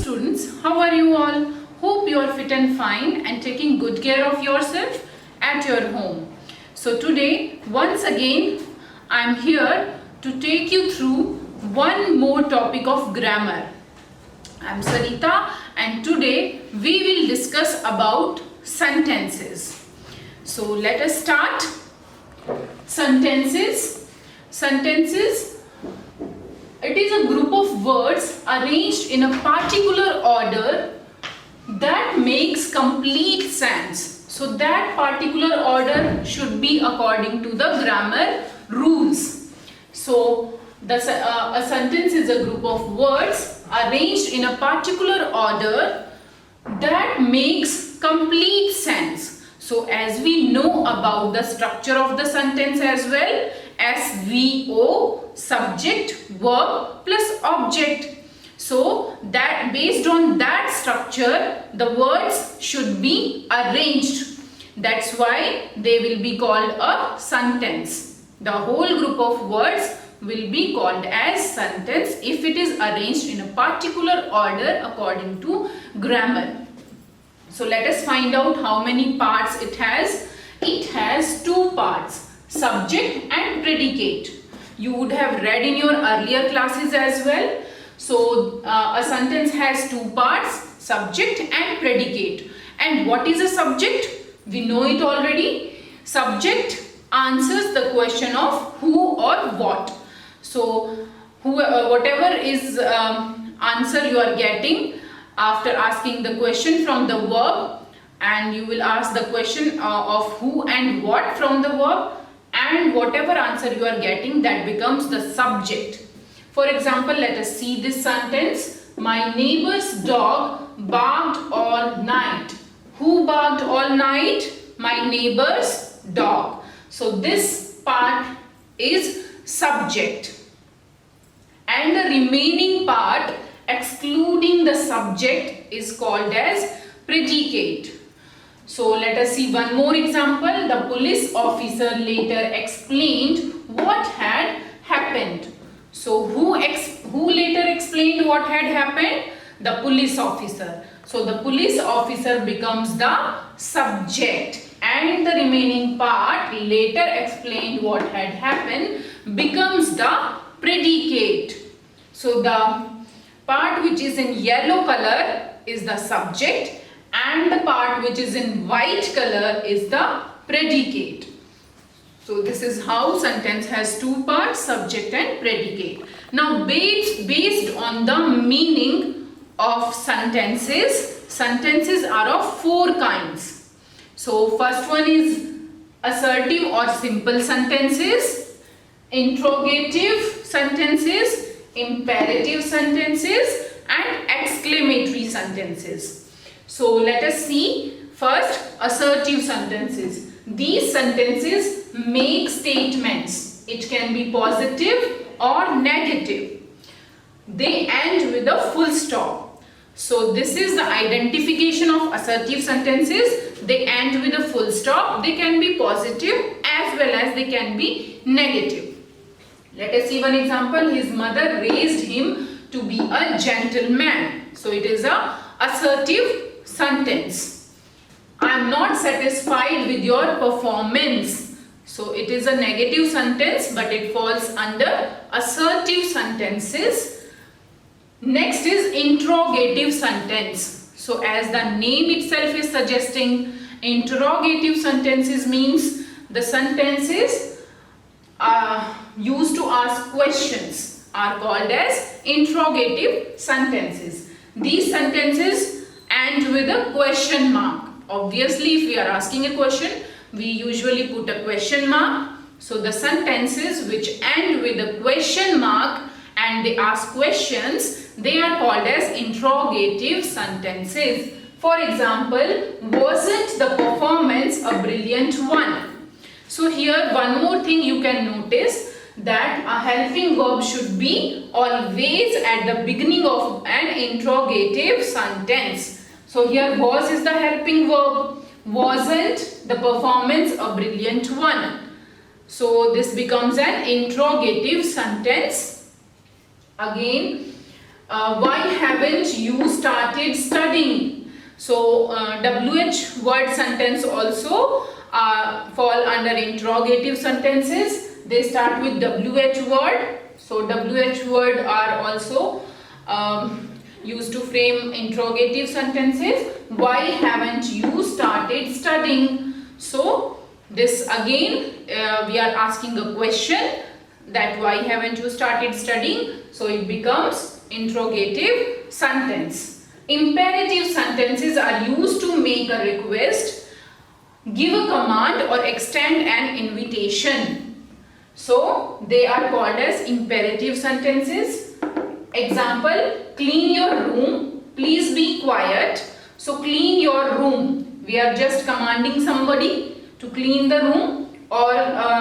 students, how are you all? Hope you are fit and fine and taking good care of yourself at your home. So today, once again, I am here to take you through one more topic of grammar. I am Sarita and today we will discuss about sentences. So let us start. Sentences. It is a group of words arranged in a particular order that makes complete sense. So that particular order should be according to the grammar rules. So a sentence is a group of words arranged in a particular order that makes complete sense. So as we know about the structure of the sentence as well, SVO, subject, verb plus object. So that based on that structure, the words should be arranged. That's why they will be called a sentence. The whole group of words will be called as sentence if it is arranged in a particular order according to grammar. So let us find out how many parts it has. It has two parts, subject and predicate. You would have read in your earlier classes as well. So a sentence has two parts, subject and predicate. And what is a subject? We know it already. Subject answers the question of who or what. So whatever is answer you are getting after asking the question from the verb, and you will ask the question of who and what from the verb, and whatever answer you are getting, that becomes the subject. For example, let us see this sentence. My neighbor's dog barked all night. Who barked all night? My neighbor's dog. So this part is subject. And the remaining part, excluding the subject, is called as predicate. So let us see one more example. The police officer later explained what had happened. So who later explained what had happened? The police officer. So the police officer becomes the subject, and the remaining part, later explained what had happened, becomes the predicate. So the part which is in yellow color is the subject, and the part which is in white color is the predicate. So this is how sentence has two parts, subject and predicate. Now based on the meaning of sentences are of four kinds. So first one is assertive or simple sentences, interrogative sentences, imperative sentences, and exclamatory sentences. So let us see first assertive sentences. These sentences make statements. It can be positive or negative. They end with a full stop. So this is the identification of assertive sentences. They end with a full stop. They can be positive as well as they can be negative. Let us see one example. His mother raised him to be a gentleman. So it is a assertive sentence. I am not satisfied with your performance. So it is a negative sentence, but it falls under assertive sentences. Next is interrogative sentence. So as the name itself is suggesting, interrogative sentences means the sentences used to ask questions are called as interrogative sentences. These sentences end with a question mark. Obviously, if we are asking a question, we usually put a question mark. So the sentences which end with a question mark and they ask questions, they are called as interrogative sentences. For example, wasn't the performance a brilliant one? So here one more thing you can notice, that a helping verb should be always at the beginning of an interrogative sentence. So here was is the helping verb. Wasn't the performance a brilliant one? So this becomes an interrogative sentence. Again, Why haven't you started studying? So WH word sentence also fall under interrogative sentences. They start with WH word. So WH word are also used to frame interrogative sentences. Why haven't you started studying? So this again we are asking a question, that why haven't you started studying? So it becomes interrogative sentence. Imperative sentences are used to make a request, give a command or extend an invitation. So they are called as imperative sentences. Example, clean your room, please be quiet. So clean your room, we are just commanding somebody to clean the room. Or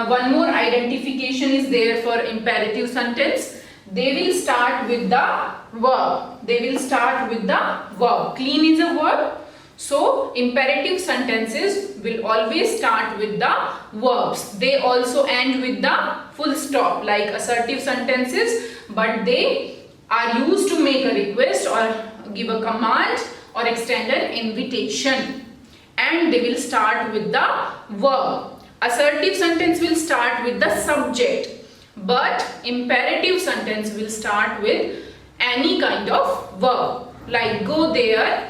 one more identification is there for imperative sentence. They will start with the verb. They will start with the verb. Clean is a verb. So imperative sentences will always start with the verbs. They also end with the full stop like assertive sentences, but they are used to make a request or give a command or extend an invitation. And they will start with the verb. Assertive sentence will start with the subject, but imperative sentence will start with any kind of verb, like go there,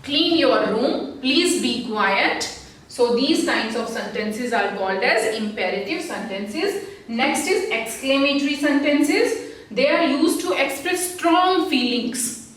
clean your room, please be quiet. So these kinds of sentences are called as imperative sentences. Next is exclamatory sentences. They are used to express strong feelings.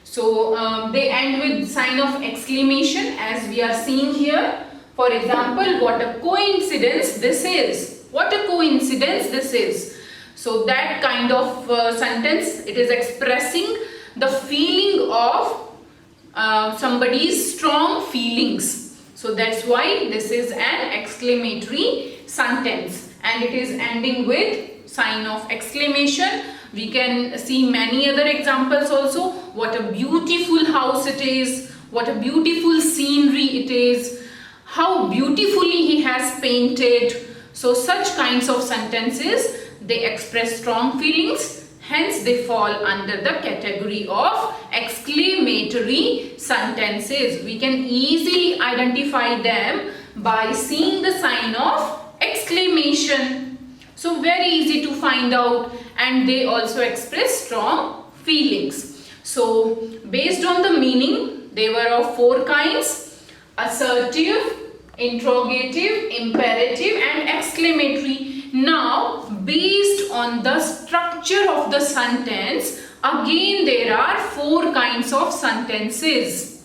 So they end with sign of exclamation, as we are seeing here. For example, what a coincidence this is. What a coincidence this is. So that kind of sentence, it is expressing the feeling of somebody's strong feelings. So that's why this is an exclamatory sentence. And it is ending with sign of exclamation. We can see many other examples also. What a beautiful house it is. What a beautiful scenery it is. How beautifully he has painted. So such kinds of sentences, they express strong feelings, hence they fall under the category of exclamatory sentences. We can easily identify them by seeing the sign of exclamation. So very easy to find out, and they also express strong feelings. So based on the meaning, they were of 4 kinds: assertive, interrogative, imperative and exclamatory. Now based on the structure of the sentence, again there are 4 kinds of sentences.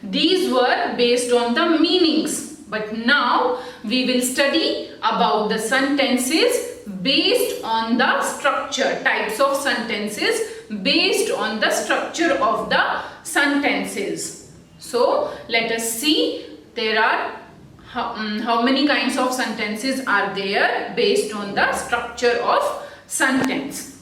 These were based on the meanings, but now we will study about the sentences based on the structure, types of sentences based on the structure of the sentences. So let us see there are how many kinds of sentences are there based on the structure of sentence.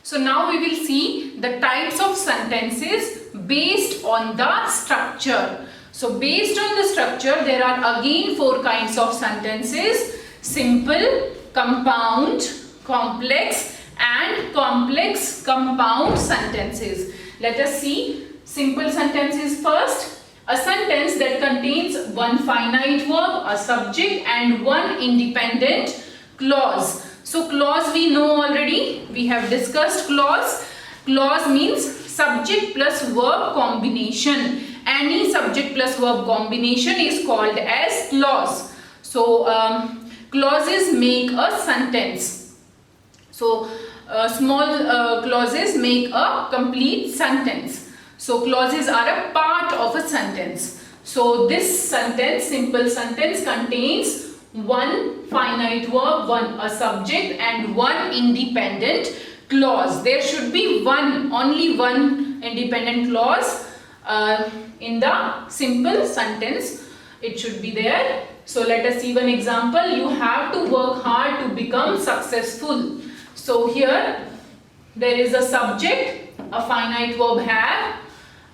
So now we will see the types of sentences based on the structure. So based on the structure, there are again 4 kinds of sentences: simple, compound, complex and complex compound sentences. Let us see simple sentences first. A sentence that contains one finite verb, a subject and one independent clause. So clause we know already, we have discussed clause. Clause means subject plus verb combination. Any subject plus verb combination is called as clause. So clauses make a sentence. So small clauses make a complete sentence. So clauses are a part of a sentence. So this sentence, simple sentence, contains one finite verb, a subject and one independent clause. There should be only one independent clause in the simple sentence. It should be there. So let us see one example. You have to work hard to become successful. So here there is a subject, a finite verb have,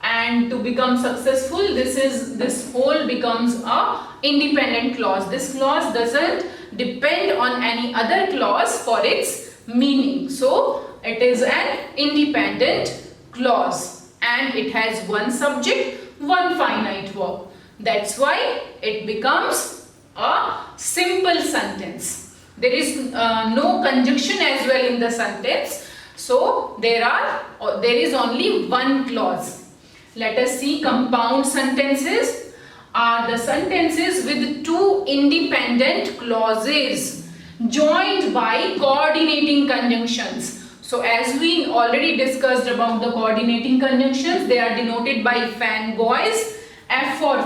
and to become successful, this whole becomes a independent clause. This clause doesn't depend on any other clause for its meaning. So It is an independent clause and it has one subject, one finite verb. That's why it becomes a simple sentence. There is no conjunction as well in the sentence. So there is only one clause. Let us see compound sentences are the sentences with two independent clauses joined by coordinating conjunctions. So as we already discussed about the coordinating conjunctions, they are denoted by fanboys, F for,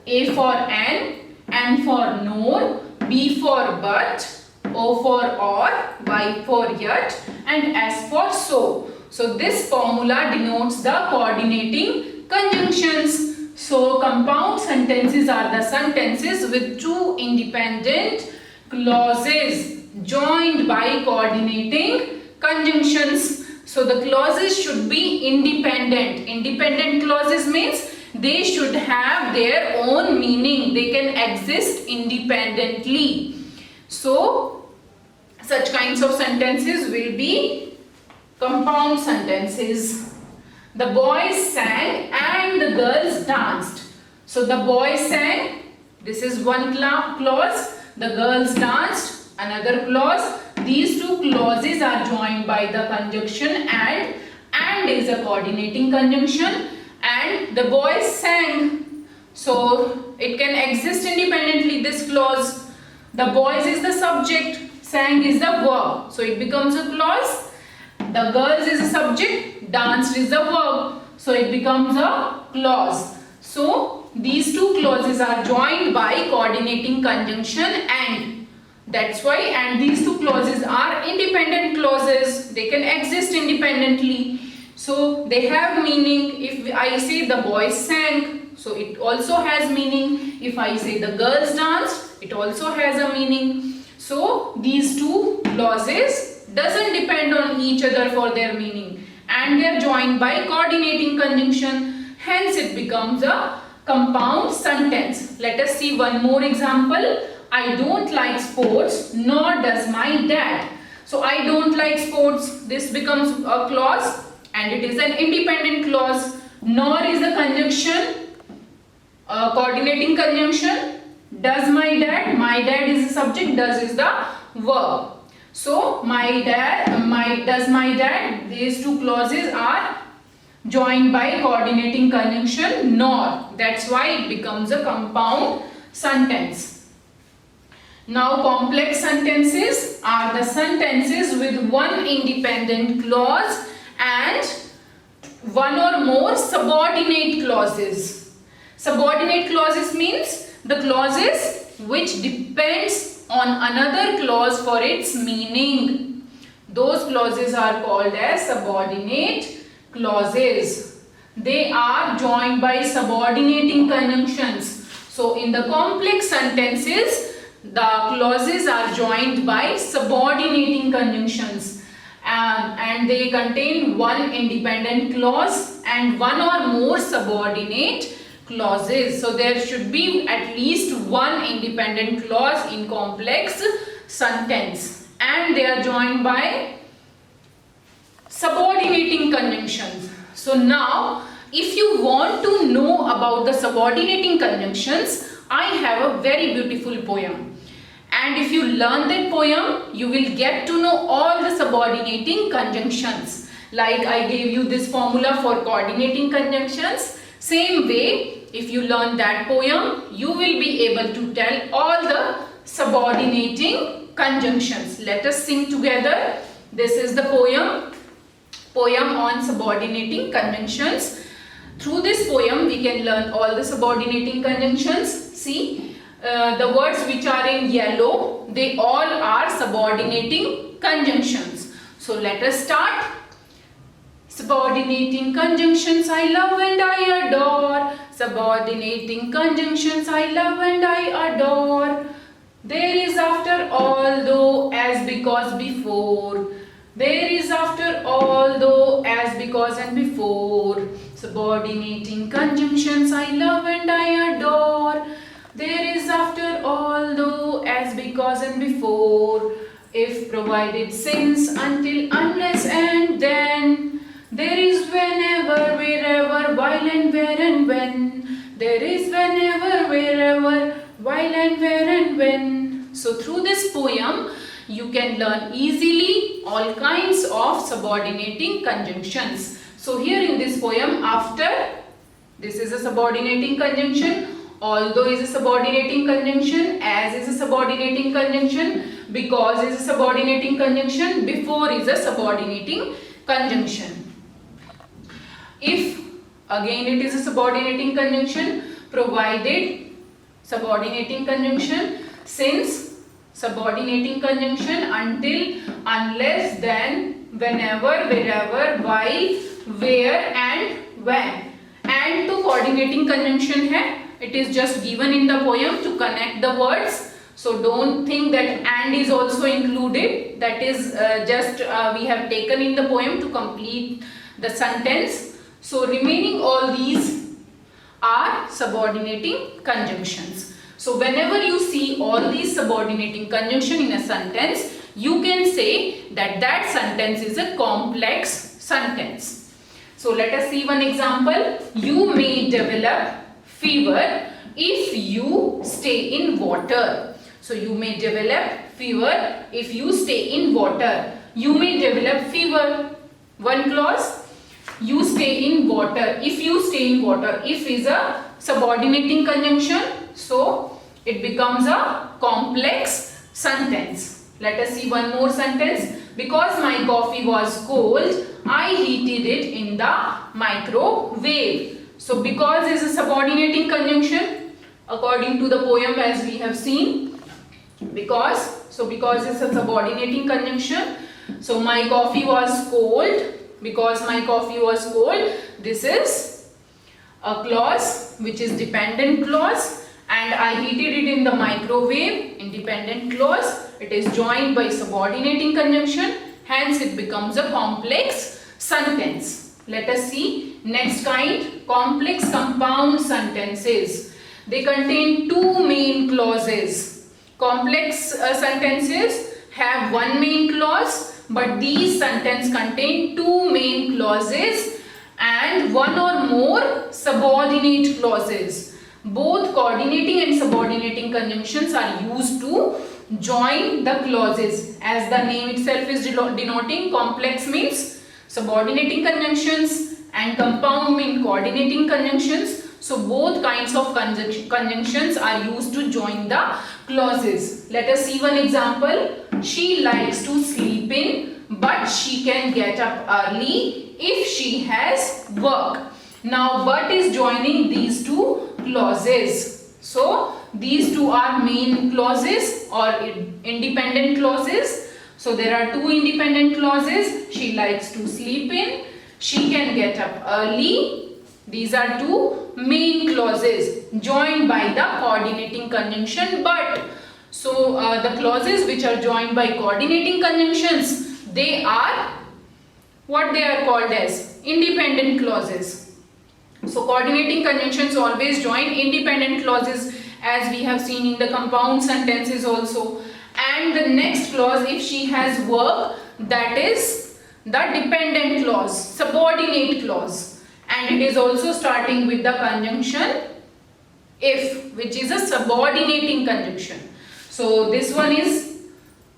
A for N for nor, B for but, O for or, Y for yet and S for so. So this formula denotes the coordinating conjunctions. So compound sentences are the sentences with two independent clauses joined by coordinating conjunctions. So the clauses should be independent. Independent clauses means they should have their own meaning. They can exist independently. So such kinds of sentences will be compound sentences. The boys sang and the girls danced. So the boys sang, this is one clause. The girls danced, another clause. These two clauses are joined by the conjunction and is a coordinating conjunction, and the boys sang. So it can exist independently, this clause. The boys is the subject, sang is the verb. So it becomes a clause. The girls is a subject, danced is the verb. So it becomes a clause. So these two clauses are joined by coordinating conjunction and. That's why, and these two clauses are independent clauses. They can exist independently. So they have meaning. If I say the boys sang, so it also has meaning. If I say the girls danced, it also has a meaning. So these two clauses doesn't depend on each other for their meaning, and they are joined by coordinating conjunction. Hence it becomes a compound sentence. Let us see one more example. I don't like sports, nor does my dad. So I don't like sports. This becomes a clause and it is an independent clause. Nor is the conjunction, coordinating conjunction. Does my dad is the subject, does is the verb. So does my dad, these two clauses are joined by coordinating conjunction nor. That's why it becomes a compound sentence. Now complex sentences are the sentences with one independent clause and one or more subordinate clauses. Subordinate clauses means the clauses which depends on another clause for its meaning. Those clauses are called as subordinate clauses. They are joined by subordinating conjunctions. So in the complex sentences, the clauses are joined by subordinating conjunctions and they contain one independent clause and one or more subordinate clauses. So there should be at least one independent clause in complex sentence and they are joined by subordinating conjunctions. So now if you want to know about the subordinating conjunctions, I have a very beautiful poem. And if you learn that poem, you will get to know all the subordinating conjunctions. Like I gave you this formula for coordinating conjunctions. Same way, if you learn that poem, you will be able to tell all the subordinating conjunctions. Let us sing together. This is the poem on subordinating conjunctions. Through this poem, we can learn all the subordinating conjunctions. See. The words which are in yellow, they all are subordinating conjunctions. So let us start. Subordinating conjunctions I love and I adore. Subordinating conjunctions I love and I adore. There is after all, though, as, because, before. There is after all, though, as, because and before. Subordinating conjunctions I love and I adore. There is after all, though, as, because and before. if, provided, since, until, unless, and then. There is whenever, wherever, while and where and when. There is whenever, wherever, while and where and when. So through this poem, you can learn easily all kinds of subordinating conjunctions. So here in this poem, after, this is a subordinating conjunction, although is a subordinating conjunction, as is a subordinating conjunction, because is a subordinating conjunction, before is a subordinating conjunction. If, again it is a subordinating conjunction, provided, subordinating conjunction, since, subordinating conjunction, until, unless, then, whenever, wherever, while, where and when. And to coordinating conjunction hai, it is just given in the poem to connect the words. So don't think that and is also included. That is just we have taken in the poem to complete the sentence. So remaining all these are subordinating conjunctions. So whenever you see all these subordinating conjunction in a sentence, you can say that that sentence is a complex sentence. So let us see one example. You may develop fever if you stay in water. So you may develop fever if you stay in water. You may develop fever. One clause. You stay in water. If you stay in water. If is a subordinating conjunction. So it becomes a complex sentence. Let us see one more sentence. Because my coffee was cold, I heated it in the microwave. So because is a subordinating conjunction according to the poem as we have seen. Because is a subordinating conjunction. So my coffee was cold. Because my coffee was cold. This is a clause which is dependent clause. And I heated it in the microwave, independent clause. It is joined by subordinating conjunction. Hence it becomes a complex sentence. Let us see next kind, complex compound sentences. They contain two main clauses. Complex sentences have one main clause, but these sentences contain two main clauses and one or more subordinate clauses. Both coordinating and subordinating conjunctions are used to join the clauses. As the name itself is denoting, complex means subordinating conjunctions and compound mean coordinating conjunctions. So both kinds of conjunctions are used to join the clauses. Let us see one example. She likes to sleep in, but she can get up early if she has work. Now but is joining these two clauses. So these two are main clauses or independent clauses. So there are two independent clauses. She likes to sleep in. She can get up early. These are two main clauses joined by the coordinating conjunction but. So the clauses which are joined by coordinating conjunctions, they are what they are called as independent clauses. So coordinating conjunctions always join independent clauses as we have seen in the compound sentences also. And the next clause, if she has work, that is the dependent clause, subordinate clause. And it is also starting with the conjunction if, which is a subordinating conjunction. So this one is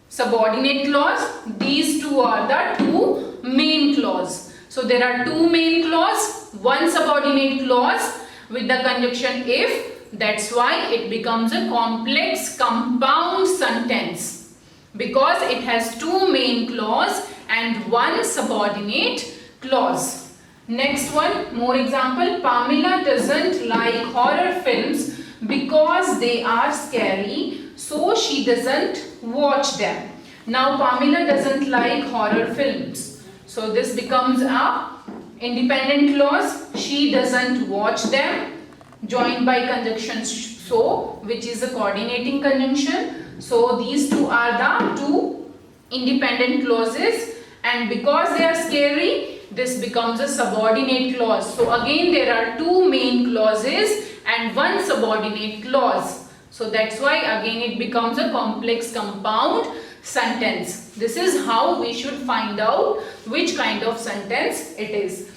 subordinate clause. These two are the two main clause. So there are two main clause, one subordinate clause with the conjunction if. That's why it becomes a complex compound sentence because it has two main clause and one subordinate clause. Next one, more example. Pamela doesn't like horror films because they are scary, so she doesn't watch them. Now Pamela doesn't like horror films. So this becomes a independent clause. She doesn't watch them. Joined by conjunction so, which is a coordinating conjunction. So these two are the two independent clauses and because they are scary, this becomes a subordinate clause. So again there are two main clauses and one subordinate clause. So that's why again it becomes a complex compound sentence. This is how we should find out which kind of sentence it is.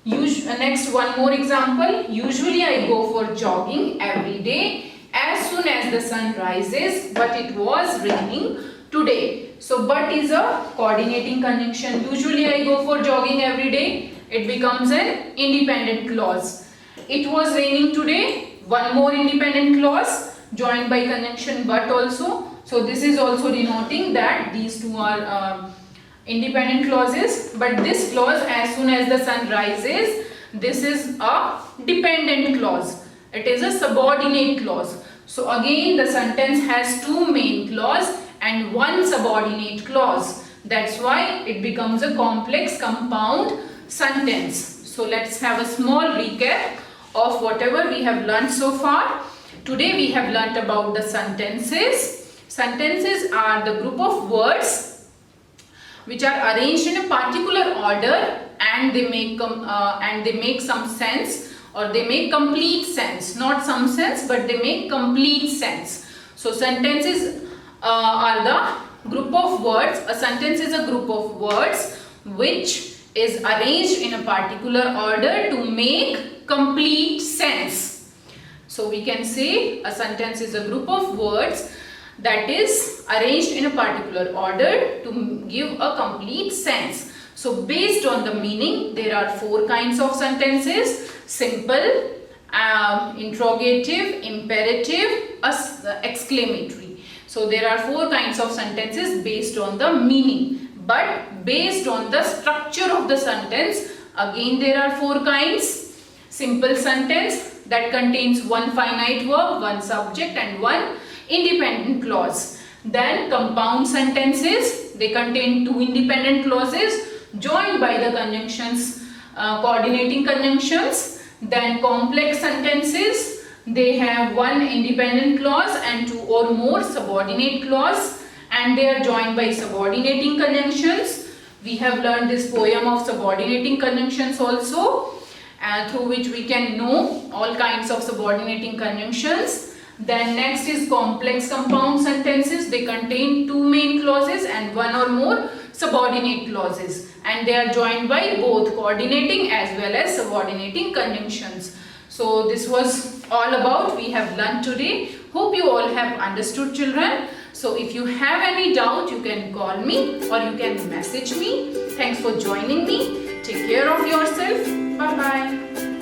Next, one more example. Usually I go for jogging every day as soon as the sun rises, but it was raining today. So but is a coordinating conjunction. Usually I go for jogging every day. It becomes an independent clause. It was raining today. One more independent clause joined by conjunction but also. So this is also denoting that these two are independent clauses, but this clause as soon as the sun rises, this is a dependent clause. It is a subordinate clause. So again the sentence has two main clause and one subordinate clause. That's why it becomes a complex compound sentence. So let's have a small recap of whatever we have learned so far. Today we have learnt about the sentences. Sentences are the group of words which are arranged in a particular order and they make some sense, or they make complete sense. Not some sense, but they make complete sense. So sentences are the group of words. A sentence is a group of words which is arranged in a particular order to make complete sense. So we can say a sentence is a group of words that is arranged in a particular order to give a complete sense. So based on the meaning, there are four kinds of sentences: simple, interrogative, imperative, exclamatory. So there are four kinds of sentences based on the meaning, but based on the structure of the sentence, again there are four kinds. Simple sentence that contains one finite verb, one subject and one independent clause. Then compound sentences, they contain two independent clauses joined by the conjunctions, coordinating conjunctions. Then complex sentences, they have one independent clause and two or more subordinate clause, and they are joined by subordinating conjunctions. We have learned this poem of subordinating conjunctions also, through which we can know all kinds of subordinating conjunctions. Then next is complex compound sentences. They contain two main clauses and one or more subordinate clauses, and they are joined by both coordinating as well as subordinating conjunctions. So this was all about we have learned today. Hope you all have understood, children. So if you have any doubt, you can call me or you can message me. Thanks for joining me. Take care of yourself. Bye bye.